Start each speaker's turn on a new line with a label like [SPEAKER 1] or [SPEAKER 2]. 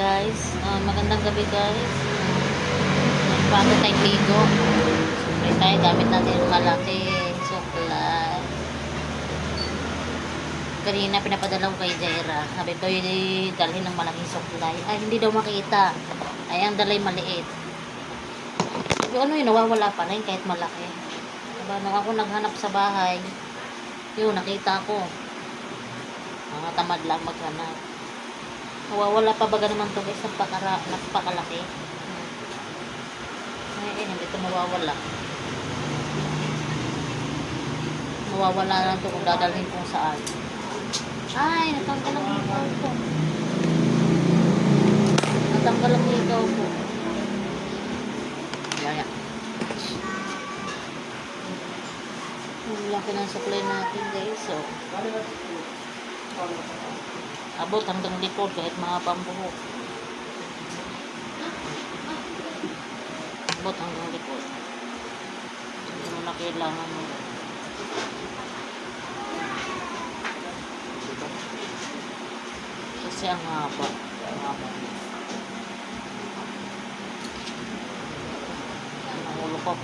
[SPEAKER 1] guys. Magandang gabi guys. Bago tayo ligo. Suklay tayo. Gamit natin yung malaki suklay. Kanina pinapadala ko kay Jaira. Sabi ko yung dalhin ng malaking suklay. Ay hindi daw makita. Ay ang dalay maliit. Sabi ano yun, nawawala pa rin kahit malaki. Diba, nung ako naghanap sa bahay, yun nakita ko. Mga tamad lang maghanap. Nawawala pa baga naman ito guys, napakalaki. Ay, hindi ito mawawala. Mawawala lang ito kung dadalhin kung saan. Ay, natanggal ang hikaw ko. Natanggal ang hikaw ko. Yan. Ang laki ng supply natin guys. So, abot hanggang likod kahit mahaba ang buhok. Abot hanggang likod. Hindi mo na kailangan mo. Kasi ang haba. Ang ulo ko.